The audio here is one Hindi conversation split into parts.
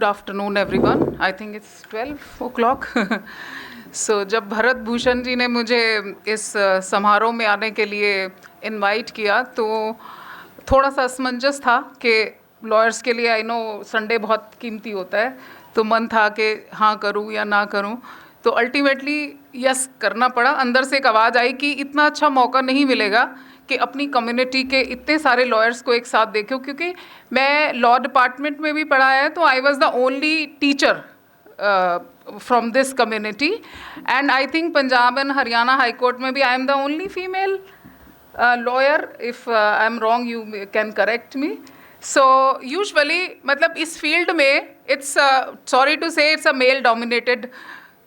Good afternoon everyone. I think it's 12 o'clock। सो जब भरत भूषण जी ने मुझे इस समारोह में आने के लिए इनवाइट किया तो थोड़ा सा असमंजस था कि लॉयर्स के लिए आई नो संडे बहुत कीमती होता है, तो मन था कि हाँ करूँ या ना करूँ। तो अल्टीमेटली यस करना पड़ा। अंदर से एक आवाज़ आई कि इतना अच्छा मौका नहीं मिलेगा कि अपनी कम्युनिटी के इतने सारे लॉयर्स को एक साथ देखो, क्योंकि मैं लॉ डिपार्टमेंट में भी पढ़ा है तो I was the only teacher from this community, and I think Punjab and Haryana high court में भी I am the only female lawyer. If I am wrong you can correct me. So usually मतलब इस फील्ड में इट्स सॉरी टू से it's a male dominated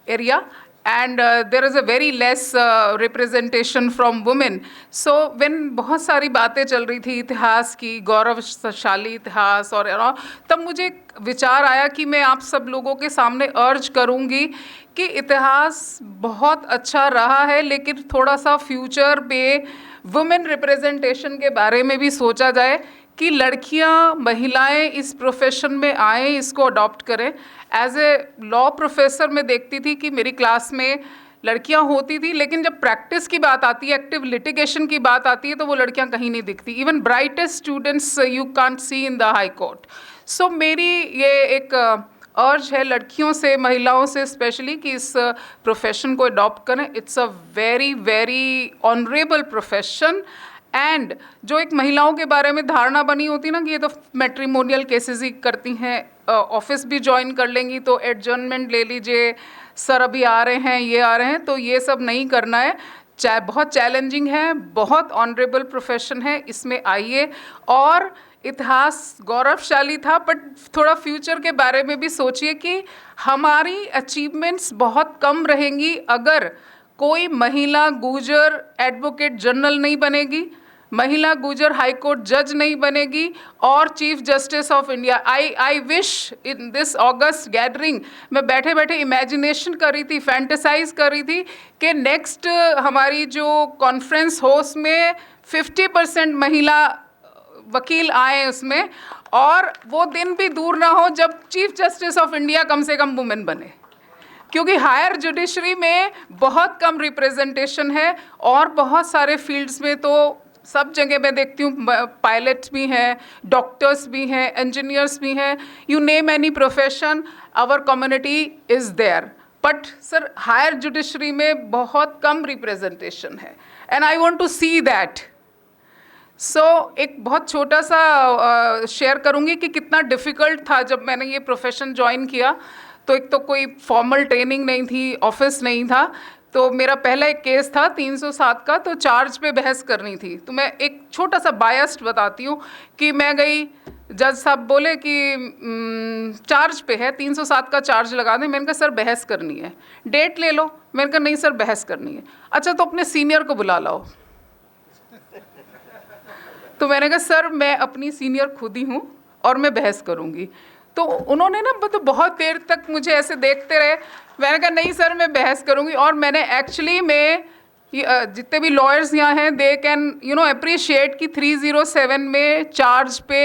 area, and there is a very less representation from women. So when बहुत सारी बातें चल रही थी इतिहास की, गौरवशाली इतिहास और तब मुझे विचार आया कि मैं आप सब लोगों के सामने अर्ज करूँगी कि इतिहास बहुत अच्छा रहा है, लेकिन थोड़ा सा फ्यूचर पे वुमेन रिप्रेजेंटेशन के बारे में भी सोचा जाए कि लड़कियां, महिलाएं इस प्रोफेशन में आए, इसको अडॉप्ट करें। एज ए लॉ प्रोफेसर मैं देखती थी कि मेरी क्लास में लड़कियां होती थी, लेकिन जब प्रैक्टिस की बात आती है, एक्टिव लिटिगेशन की बात आती है, तो वो लड़कियां कहीं नहीं दिखती। Even brightest students you can't see in the high court. So मेरी ये एक अर्ज है लड़कियों से, महिलाओं से स्पेशली, कि इस प्रोफेशन को अडॉप्ट करें। It's a very very honourable profession. And जो एक महिलाओं के बारे में धारणा बनी होती ना कि ये तो मैट्रिमोनियल केसेस ही करती हैं, ऑफिस भी ज्वाइन कर लेंगी तो एडजर्नमेंट ले लीजिए, सर अभी आ रहे हैं, ये आ रहे हैं, तो ये सब नहीं करना है। बहुत चैलेंजिंग है, बहुत ऑनरेबल प्रोफेशन है, इसमें आइए। और इतिहास गौरवशाली था, बट थोड़ा फ्यूचर के बारे में भी सोचिए कि हमारी अचीवमेंट्स बहुत कम रहेंगी अगर कोई महिला गुजर एडवोकेट जनरल नहीं बनेगी, महिला गुजर हाई कोर्ट जज नहीं बनेगी और chief justice of India. I wish in this August gathering मैं बैठे बैठे इमेजिनेशन कर रही थी, फैंटेसाइज कर रही थी कि नेक्स्ट हमारी जो कॉन्फ्रेंस हो उसमें 50% महिला वकील आए उसमें, और वो दिन भी दूर ना हो जब चीफ जस्टिस ऑफ इंडिया कम से कम वुमेन बने, क्योंकि हायर जुडिशरी में बहुत कम रिप्रेजेंटेशन है। और बहुत सारे फील्ड्स में तो सब जगह मैं देखती हूँ, पायलट्स भी हैं, डॉक्टर्स भी हैं, इंजीनियर्स भी हैं, you name any profession, our community is there. But sir higher judiciary में बहुत कम रिप्रेजेंटेशन है, and I want to see that. So एक बहुत छोटा सा शेयर करूँगी कि कितना डिफ़िकल्ट था जब मैंने ये प्रोफेशन ज्वाइन किया। तो एक तो कोई फॉर्मल ट्रेनिंग नहीं थी, ऑफिस नहीं था, तो मेरा पहला एक केस था 307 का, तो चार्ज पे बहस करनी थी। तो मैं एक छोटा सा बायस्ड बताती हूँ कि मैं गई, जज साहब बोले कि चार्ज पे है, 307 का चार्ज लगा दें। मैंने कहा सर बहस करनी है, डेट ले लो। मैंने कहा नहीं सर बहस करनी है। अच्छा तो अपने सीनियर को बुला लाओ। तो मैंने कहा सर मैं अपनी सीनियर खुद ही हूँ और मैं बहस करूँगी। तो उन्होंने ना मतलब बहुत देर तक मुझे ऐसे देखते रहे। मैंने कहा नहीं सर मैं बहस करूँगी। और मैंने एक्चुअली में जितने भी लॉयर्स यहाँ हैं दे कैन अप्रिशिएट कि 307 में चार्ज पे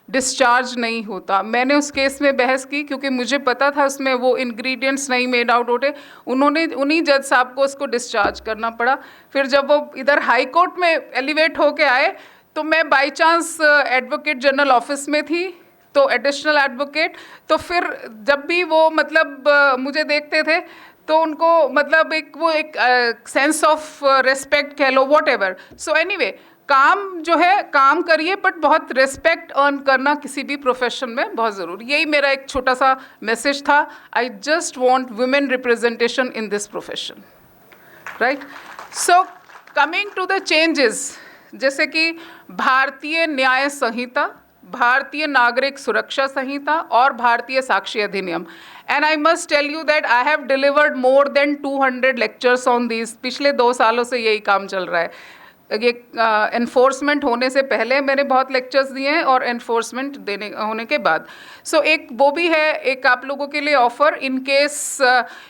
डिस्चार्ज नहीं होता। मैंने उस केस में बहस की क्योंकि मुझे पता था उसमें वो इंग्रेडिएंट्स नहीं मेड आउट होते। उन्हीं जज साहब को उसको डिस्चार्ज करना पड़ा। फिर जब वो इधर हाई कोर्ट में एलिवेट होके आए तो मैं by chance advocate general office में थी, तो एडिशनल एडवोकेट। तो फिर जब भी वो मतलब मुझे देखते थे तो उनको मतलब एक सेंस ऑफ रेस्पेक्ट कह लो, वॉट एवर। सो एनीवे काम जो है काम करिए, बट बहुत रेस्पेक्ट अर्न करना किसी भी प्रोफेशन में बहुत ज़रूरी। यही मेरा एक छोटा सा मैसेज था। I just want women representation in this profession, right. So coming to the changes, जैसे कि भारतीय न्याय संहिता, भारतीय नागरिक सुरक्षा संहिता और Bharatiya Sakshi Adhiniyam. And I must tell you that I have delivered more than 200 lectures on this. पिछले 2 सालों से यही काम चल रहा है। ये एनफोर्समेंट होने से पहले मैंने बहुत लेक्चर्स दिए हैं और एनफोर्समेंट देने होने के बाद। सो एक वो भी है एक आप लोगों के लिए offer, in case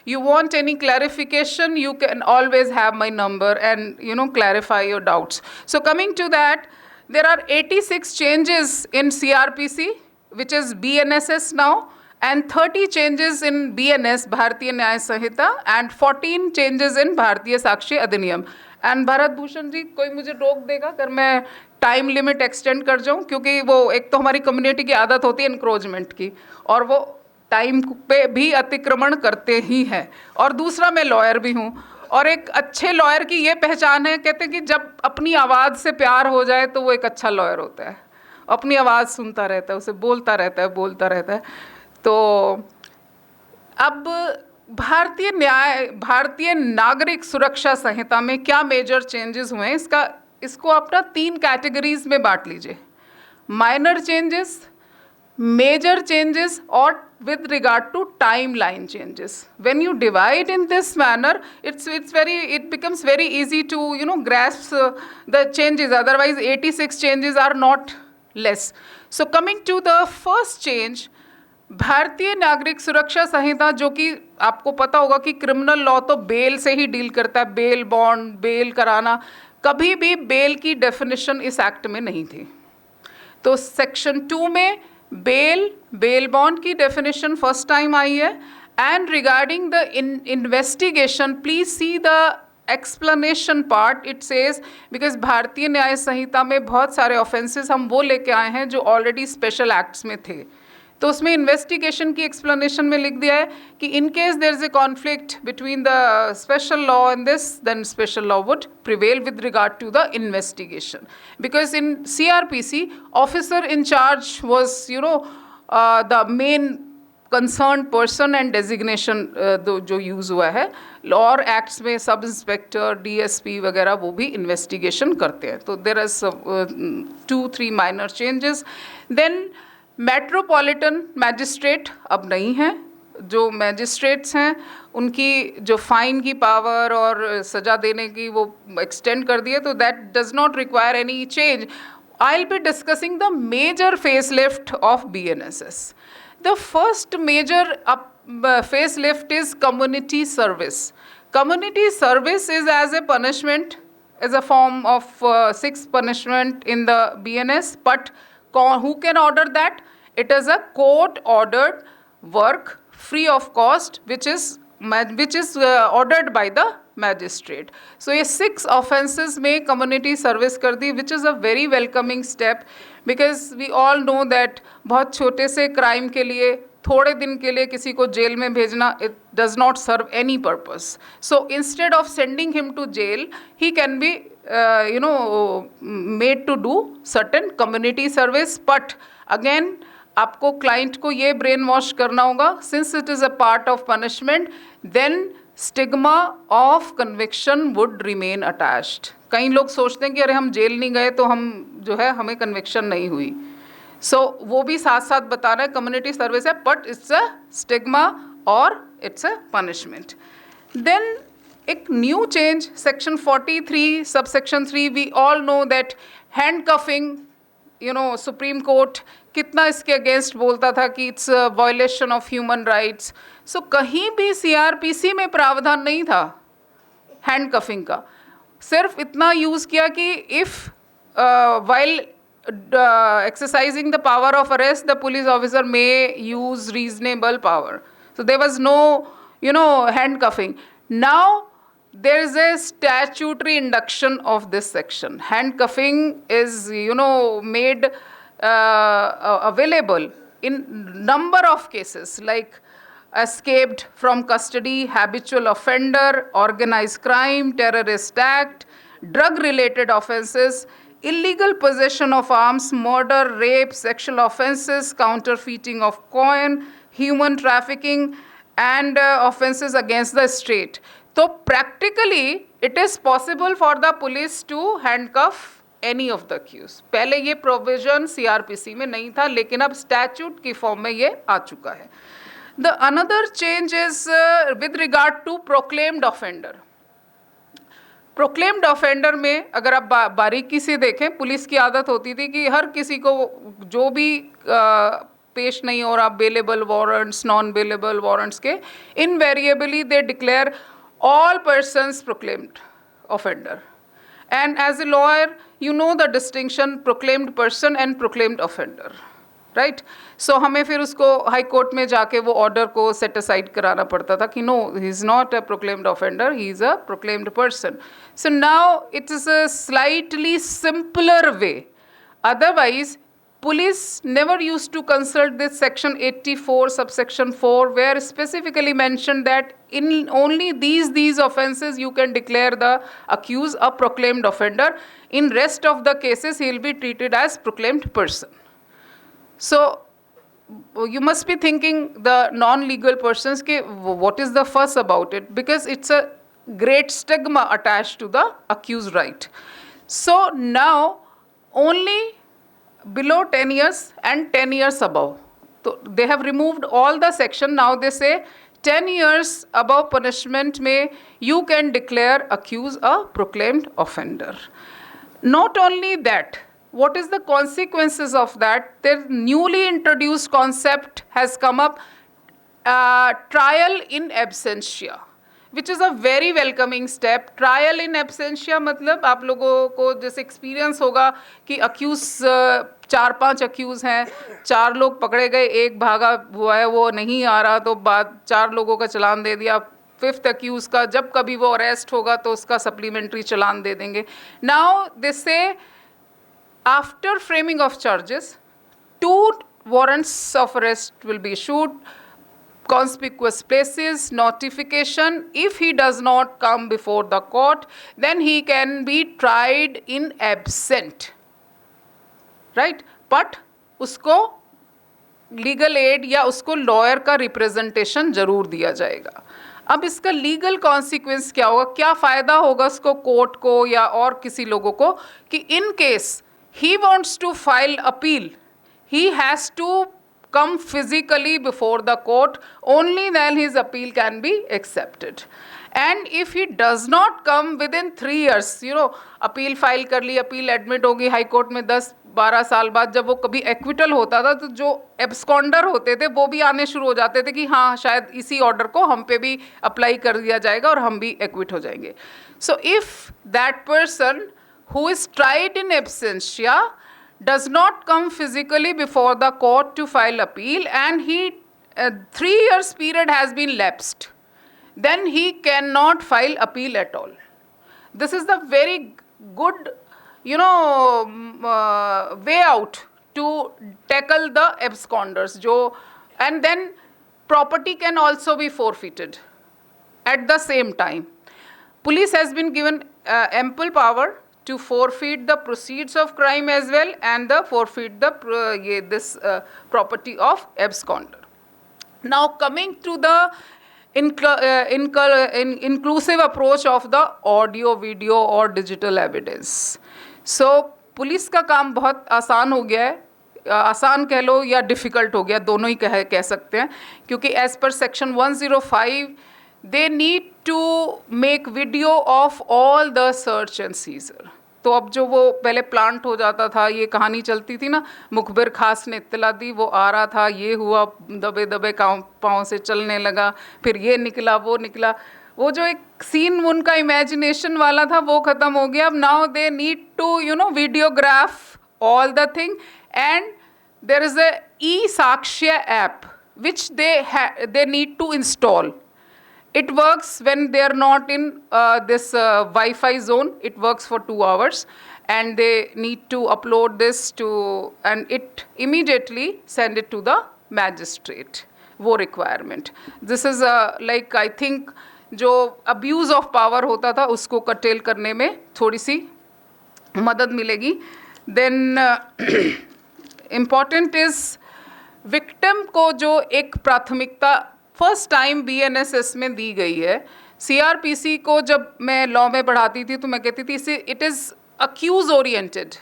you want any clarification you can always have my number and clarify your doubts. So coming to that, there are 86 changes in CRPC, which is BNSS now, and 30 changes in BNS, Bharatiya Nyaya Sanhita, and 14 changes in Bharatiya Sakshi Adhiniyam. And Bharat Bhushan ji, कोई मुझे रोक देगा अगर मैं टाइम लिमिट एक्सटेंड कर जाऊं, क्योंकि वो एक तो हमारी कम्युनिटी की आदत होती है इनक्रोचमेंट की, और वो टाइम पे भी अतिक्रमण करते ही हैं। और दूसरा, मैं लॉयर भी हूँ, और एक अच्छे लॉयर की ये पहचान है, कहते हैं कि जब अपनी आवाज़ से प्यार हो जाए तो वो एक अच्छा लॉयर होता है। अपनी आवाज़ सुनता रहता है, उसे बोलता रहता है, बोलता रहता है। तो अब भारतीय नागरिक सुरक्षा संहिता में क्या मेजर चेंजेस हुए हैं, इसको आप ना 3 कैटेगरीज में बांट लीजिए: माइनर चेंजेस, मेजर चेंजेस, और with regard to timeline changes. When you divide in this manner, it becomes very easy to grasp the changes. Otherwise 86 changes are not less. So coming to the first change, भारतीय नागरिक सुरक्षा संहिता, जो कि आपको पता होगा कि क्रिमिनल लॉ तो बेल से ही डील करता है, बेल बॉन्ड, बेल कराना, कभी भी बेल की डेफिनेशन इस एक्ट में नहीं थी। तो सेक्शन 2 में बेल बॉन्ड की डेफिनेशन फर्स्ट टाइम आई है। And regarding the investigation, please see the explanation part. It says, because भारतीय न्याय संहिता में बहुत सारे ऑफेंसेस हम वो लेके आए हैं जो ऑलरेडी स्पेशल एक्ट्स में थे, तो उसमें इन्वेस्टिगेशन की एक्सप्लेनेशन में लिख दिया है कि in case there is a conflict between the special law and this, then special law would prevail with regard to the investigation, because in CRPC officer in charge was the main concern person and designation जो यूज़ हुआ है। और एक्ट्स में सब इंस्पेक्टर, DSP वगैरह वो भी इन्वेस्टिगेशन करते हैं। तो there are 2-3 minor changes. Then metropolitan magistrate अब नहीं है। जो मैजिस्ट्रेट्स हैं उनकी जो फाइन की पावर और सज़ा देने की वो एक्सटेंड कर दिए, तो that does not require any change. I will be discussing the major facelift of BNSS. The first major facelift is community service. Community service is as a punishment, as a form of 6th punishment in the BNS, but who can order that? It is a court-ordered work free of cost, which is ordered by the magistrate. So ये 6 offences में community service कर दी, which is a very welcoming step, because we all know that बहुत छोटे से crime के लिए थोड़े दिन के लिए किसी को जेल में भेजना, it does not serve any purpose. So instead of sending him to jail, he can be made to do certain community service. But again आपको क्लाइंट को ये ब्रेन वॉश करना होगा, since it is a part of punishment, then stigma of conviction would remain attached. कई लोग सोचते हैं कि अरे हम जेल नहीं गए तो हम जो है हमें कन्विक्शन नहीं हुई। सो वो भी साथ साथ बताना है कम्युनिटी सर्विस है, बट इट्स अ स्टिग्मा और इट्स अ पनिशमेंट। देन एक new change, section 43 subsection 3, we all know that handcuffing, Supreme Court कितना इसके अगेंस्ट बोलता था कि it's violation of human rights. So कहीं भी CRPC में प्रावधान नहीं था हैंडकफिंग का, सिर्फ इतना यूज़ किया कि if while exercising the power of arrest, the police officer may use reasonable power. So there was no, handcuffing. Now there is a statutory induction of this section. Handcuffing is, made available in number of cases, like escaped from custody, habitual offender, organized crime, terrorist act, drug-related offences, illegal possession of arms, murder, rape, sexual offences, counterfeiting of coin, human trafficking, and offences against the state. So practically, it is possible for the police to handcuff any of the accused. पहले ये provision CRPC में नहीं था, लेकिन अब statute की form में ये आ चुका है. The another change is with regard to proclaimed offender. Proclaimed offender में अगर आप बारीकी से देखें, पुलिस की आदत होती थी कि हर किसी को जो भी पेश नहीं हो रहा bailable warrants, non bailable warrants के, invariably they declare all persons proclaimed offender. And as a lawyer you know the distinction proclaimed person and proclaimed offender. Right. So हमें फिर उसको हाई कोर्ट में जाके वो ऑर्डर को सेट असाइड कराना पड़ता था कि no, he is not a proclaimed offender, he is a proclaimed person. So now it is a slightly simpler way. Otherwise, police never used to consult this section 84 subsection 4, where specifically mentioned that in only these offenses you can declare the accused a proclaimed offender. In rest of the cases he will be treated as proclaimed person. So you must be thinking, the non-legal persons, ke what is the fuss about it, because it's a great stigma attached to the accused right. So now only below 10 years and 10 years above. So they have removed all the section. Now they say 10 years above punishment may you can declare accused a proclaimed offender. Not only that, what is the consequences of that? Their newly introduced concept has come up, trial in absentia, which is a very welcoming step. Trial in absentia मतलब आप लोगों को जैसे एक्सपीरियंस होगा कि अक्यूज़ 4-5 अक्यूज़ हैं, 4 लोग पकड़े गए, एक भागा हुआ है, वो नहीं आ रहा, तो बाद 4 लोगों का चलान दे दिया. 5th अक्यूज़ का जब कभी वो अरेस्ट होगा तो उसका सप्लीमेंट्री चलान दे देंगे. नाउ दे से after framing of charges 2 warrants of arrest will be issued, conspicuous places, notification. If he does not come before the court, then he can be tried in absent, right? But उसको लीगल एड या उसको लॉयर का रिप्रेजेंटेशन जरूर दिया जाएगा. अब इसका लीगल कॉन्सिक्वेंस क्या होगा, क्या फ़ायदा होगा उसको, कोर्ट को या और किसी लोगों को, कि in case he wants to file appeal, he has to come physically before the court, only then his appeal can be accepted. And if he does not come within 3 years, appeal file कर ली, अपील एडमिट होगी हाई कोर्ट में, 10-12 साल बाद जब वो कभी एक्विटल होता था तो जो एब्सकॉन्डर होते थे वो भी आने शुरू हो जाते थे कि हाँ शायद इसी ऑर्डर को हम पे भी अप्लाई कर दिया जाएगा और हम भी एक्विट हो जाएंगे. So if that person who is tried in absentia does not come physically before the court to file appeal, and he 3 years period has been lapsed, then he cannot file appeal at all. This is the very good way out to tackle the absconders. And then property can also be forfeited at the same time. Police has been given ample power to forfeit the proceeds of crime as well, and forfeit this property of absconder. Now coming to the inclusive approach of the audio, video और digital evidence. So पुलिस का काम बहुत आसान हो गया है, आसान कह लो या डिफ़िकल्ट हो गया, दोनों ही कह सकते हैं, क्योंकि as per section 105 they need to make video of all the search and seizure. तो अब जो वो पहले प्लांट हो जाता था, ये कहानी चलती थी ना, मुखबिर खास ने इत्तला दी, वो आ रहा था, ये हुआ, दबे दबे पाँव से चलने लगा, फिर ये निकला वो निकला, वो जो एक सीन उनका इमेजिनेशन वाला था वो ख़त्म हो गया. अब now they need to videograph all the thing, and there is a e-Sakshya app which they need to install. It works when they are not in this Wi-Fi zone. It works for 2 hours, and they need to upload this and it immediately send it to the magistrate. वो requirement. This is like I think जो abuse of power होता था उसको curtail करने में थोड़ी सी मदद मिलेगी. Then important is victim को जो एक प्राथमिकता फर्स्ट टाइम BNSS में दी गई है. CRPC को जब मैं लॉ में पढ़ाती थी तो मैं कहती थी it is accused oriented.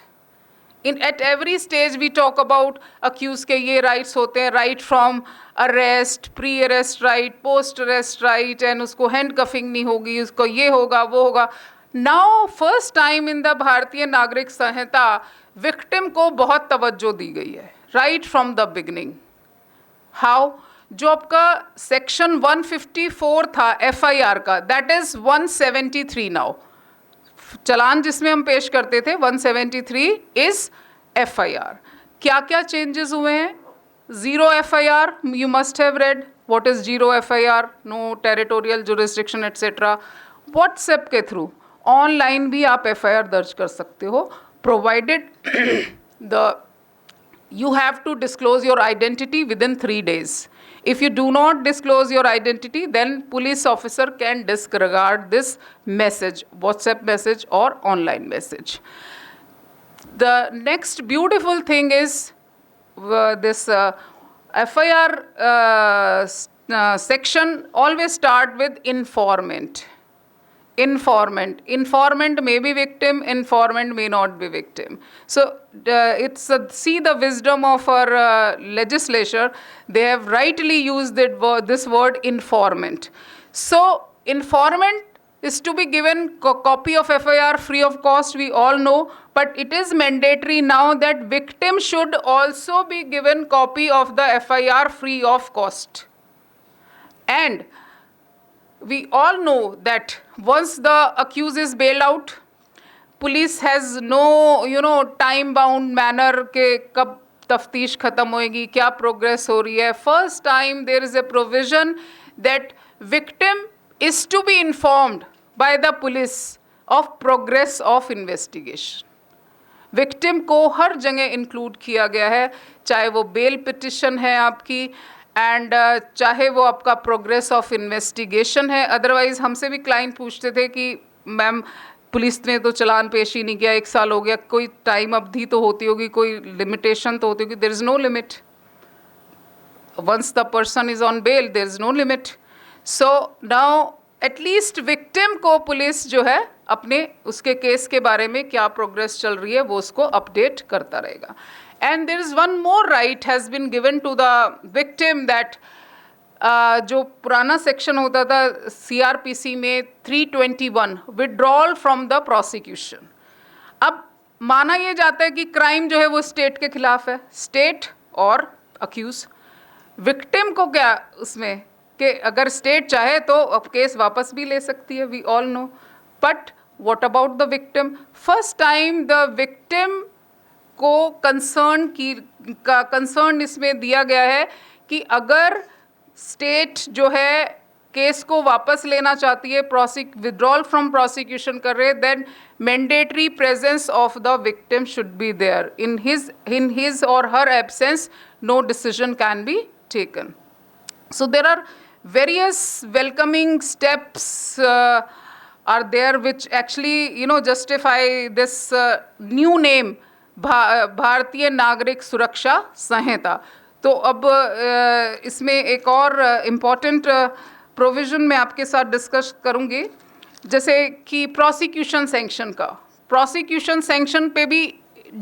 At every stage we talk about accused के ये राइट्स होते हैं, right from arrest, pre arrest right, post arrest right, and उसको हैंड कफिंग नहीं होगी, उसको ये होगा वो होगा. Now first time in the Bharatiya Nagarik Samhita victim को बहुत तवज्जो दी गई है right from the beginning. How? जो आपका सेक्शन 154 था FIR का, दैट इज़ 173 नाउ. चलान जिसमें हम पेश करते थे 173 इज़ FIR. क्या क्या चेंजेस हुए हैं Zero FIR, you must have read what is zero FIR, no territorial jurisdiction etc. WhatsApp के थ्रू ऑनलाइन भी आप FIR दर्ज कर सकते हो, provided the you have to disclose your identity within 3 days. If you do not disclose your identity, then police officer can disregard this message, WhatsApp message or online message. The next beautiful thing is this FIR section always start with informant. Informant may be victim, informant may not be victim. So it's see the wisdom of our legislature. They have rightly used this word informant. So informant is to be given copy of FIR free of cost, we all know, but it is mandatory now that victim should also be given copy of the FIR free of cost. And we all know that once the accused is bailed out, police has no time bound manner के कब तफ्तीश खत्म होएगी, क्या progress हो रही है. First time there is a provision that victim is to be informed by the police of progress of investigation. Victim को हर जगह इंक्लूड किया गया है, चाहे वो बेल पिटिशन है आपकी एंड चाहे वो आपका प्रोग्रेस ऑफ इन्वेस्टिगेशन है. अदरवाइज हमसे भी क्लाइंट पूछते थे कि मैम पुलिस ने तो चलान पेश ही नहीं किया, 1 साल हो गया, कोई टाइम अवधि तो होती होगी, कोई लिमिटेशन तो होती होगी. There is no limit. Once the person is on bail there is no limit. So now at least victim को पुलिस जो है अपने उसके केस के बारे में क्या प्रोग्रेस चल रही है वो उसको अपडेट करता रहेगा. And there is one more right has been given to the victim that जो पुराना सेक्शन होता था CRPC में 321 विड्रॉल फ्रॉम द प्रोसिक्यूशन. अब माना ये जाता है कि क्राइम जो है वो स्टेट के खिलाफ है, स्टेट और अक्यूज. विक्टिम को क्या उसमें कि अगर स्टेट चाहे तो अब केस वापस भी ले सकती है, we all know. But what about the victim? First time the victim को कंसर्न इसमें दिया गया है कि अगर स्टेट जो है केस को वापस लेना चाहती है, विड्रॉल फ्रॉम प्रोसिक्यूशन कर रहे, then mandatory presence of the victim should be there. In his or her absence no decision can be taken. So there are various welcoming steps are there which actually justify this new name भारतीय नागरिक सुरक्षा संहिता. तो अब इसमें एक और इम्पॉर्टेंट प्रोविज़न मैं आपके साथ डिस्कस करूँगी, जैसे कि प्रोसिक्यूशन सैंक्शन का. प्रोसिक्यूशन सैंक्शन पे भी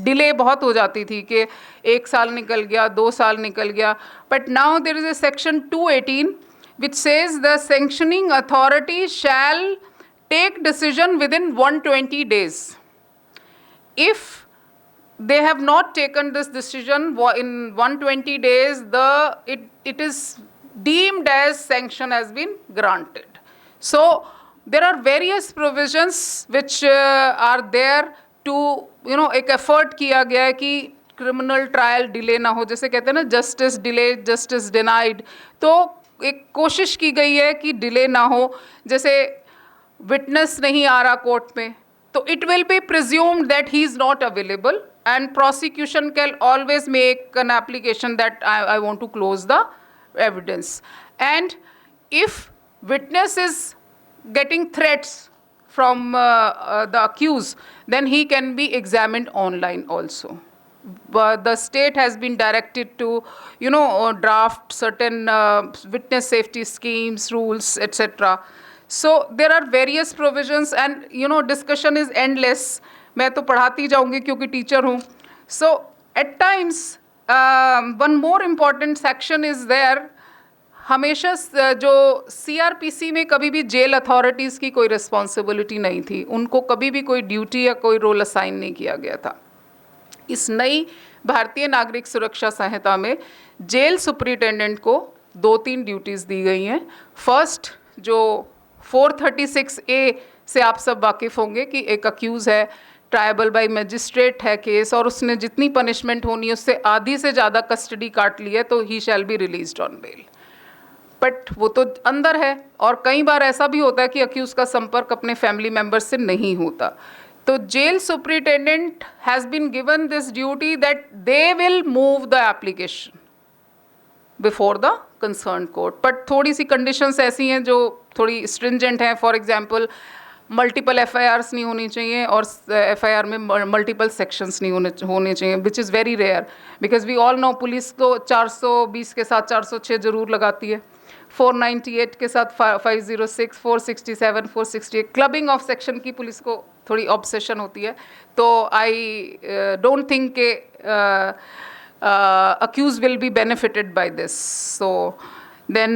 डिले बहुत हो जाती थी कि 1 साल निकल गया, 2 साल निकल गया. But now there is a section 218 which says the sanctioning authority shall take decision within 120 days. If they have not taken this decision in 120 days, it is deemed as sanction has been granted. So there are various provisions which are there to एक एफर्ट किया गया है कि क्रिमिनल ट्रायल डिले ना हो. जैसे कहते हैं ना जस्टिस डिले जस्टिस डिनाइड, तो एक कोशिश की गई है कि डिले ना हो. जैसे विटनेस नहीं आ रहा कोर्ट में तो it will be presumed that he is not available and prosecution can always make an application that I want to close the evidence. And if witness is getting threats from the accused, then he can be examined online also. But the state has been directed to draft certain witness safety schemes, rules, etc. So there are various provisions and discussion is endless. मैं तो पढ़ाती जाऊँगी क्योंकि टीचर हूँ. So at times one more important section is there. हमेशा जो CRPC में कभी भी जेल अथॉरिटीज़ की कोई रिस्पॉन्सिबिलिटी नहीं थी, उनको कभी भी कोई ड्यूटी या कोई रोल असाइन नहीं किया गया था. इस नई भारतीय नागरिक सुरक्षा संहिता में जेल सुपरिटेंडेंट को 2-3 ड्यूटीज़ दी गई हैं. फर्स्ट जो 436A से आप सब वाकिफ़ होंगे कि एक अक्यूज़ है, ट्रायबल बाय मजिस्ट्रेट है केस, और उसने जितनी पनिशमेंट होनी है उससे आधी से ज़्यादा कस्टडी काट ली है, तो he shall be released on bail. But वो तो अंदर है, और कई बार ऐसा भी होता है कि अक्यूज का संपर्क अपने फैमिली मेम्बर्स से नहीं होता। तो jail superintendent has been given this duty that they will move the application before the concern court. But थोड़ी सी कंडीशंस ऐसी हैं जो थोड़ी स्ट्रिंजेंट हैं। फॉर एग्जांपल, मल्टीपल एफआईआर्स नहीं होनी चाहिए, और एफआईआर में मल्टीपल सेक्शंस नहीं होने चाहिए, which is very rare, because we all know police को 420 के साथ 406 जरूर लगाती है, 498 के साथ 506, 467, 468 क्लबिंग ऑफ सेक्शन की पुलिस को थोड़ी ऑब्सेशन होती है। तो आई डोंट थिंक के accused will be benefited by this. So then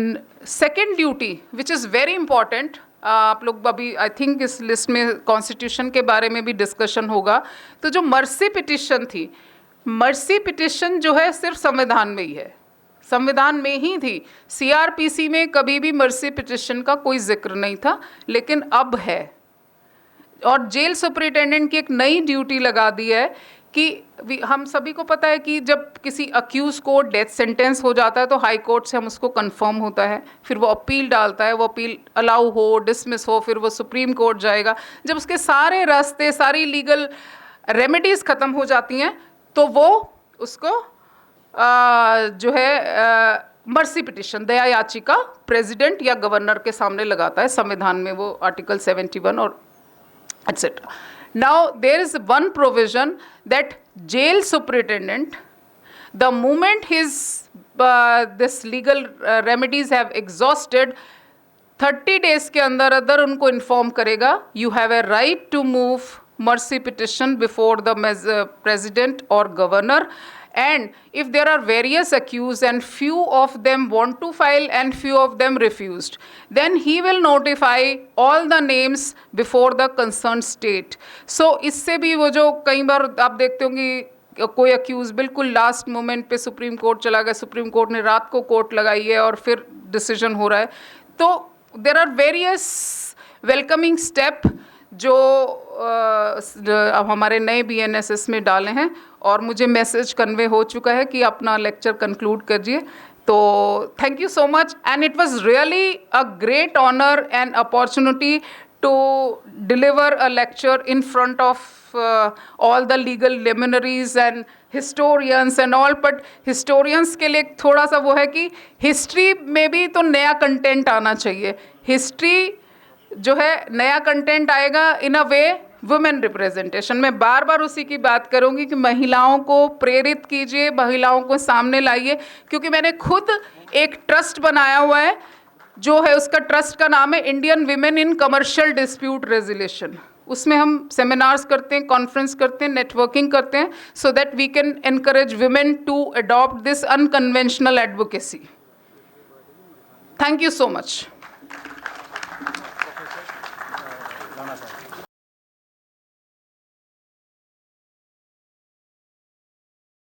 second duty which is very important, आप लोग अभी आई थिंक इस लिस्ट में कॉन्स्टिट्यूशन के बारे में भी डिस्कशन होगा। तो जो मर्सी पिटिशन थी, मर्सी पिटिशन जो है सिर्फ संविधान में ही है, संविधान में ही थी। सीआरपीसी में कभी भी मर्सी पिटिशन का कोई जिक्र नहीं था, लेकिन अब है। और जेल सुपरिटेंडेंट की एक नई ड्यूटी लगा दी है कि हम सभी को पता है कि जब किसी अक्यूज को डेथ सेंटेंस हो जाता है तो हाई कोर्ट से हम उसको कंफर्म होता है, फिर वो अपील डालता है, वो अपील अलाउ हो, डिसमिस हो, फिर वो सुप्रीम कोर्ट जाएगा। जब उसके सारे रास्ते, सारी लीगल रेमेडीज़ ख़त्म हो जाती हैं, तो वो उसको जो है मर्सी पिटिशन, दया याचिका प्रेसिडेंट या गवर्नर के सामने लगाता है। संविधान में वो आर्टिकल 71 और etcetera. Now there is one provision that jail superintendent, the moment his this legal remedies have exhausted, 30 days के अंदर उनको inform करेगा, you have a right to move mercy petition before the president or governor, and if there are various accused and few of them want to file and few of them refused, then he will notify all the names before the concerned state. So इससे भी वो जो कई बार आप देखते होंगे कोई अक्यूज बिल्कुल लास्ट मोमेंट पे सुप्रीम कोर्ट चला गया, सुप्रीम कोर्ट ने रात को कोर्ट लगाई है और फिर डिसीजन हो रहा है। तो there are various welcoming step जो अब हमारे नए BNSS में डाले हैं, और मुझे मैसेज कन्वे हो चुका है कि अपना लेक्चर कंक्लूड करिए। तो thank you so much, and it was really a great honour and opportunity to deliver a lecture in front of all the legal luminaries and historians and all. But historians के लिए थोड़ा सा वो है कि हिस्ट्री में भी तो नया कंटेंट आना चाहिए। हिस्ट्री जो है नया कंटेंट आएगा इन अ वे वुमेन रिप्रेजेंटेशन। मैं बार बार उसी की बात करूंगी कि महिलाओं को प्रेरित कीजिए, महिलाओं को सामने लाइए, क्योंकि मैंने खुद एक ट्रस्ट बनाया हुआ है, जो है उसका ट्रस्ट का नाम है Indian women in commercial dispute resolution. उसमें हम सेमिनार्स करते हैं, कॉन्फ्रेंस करते हैं, नेटवर्किंग करते हैं, so that we can encourage women to adopt this unconventional advocacy. Thank you so much.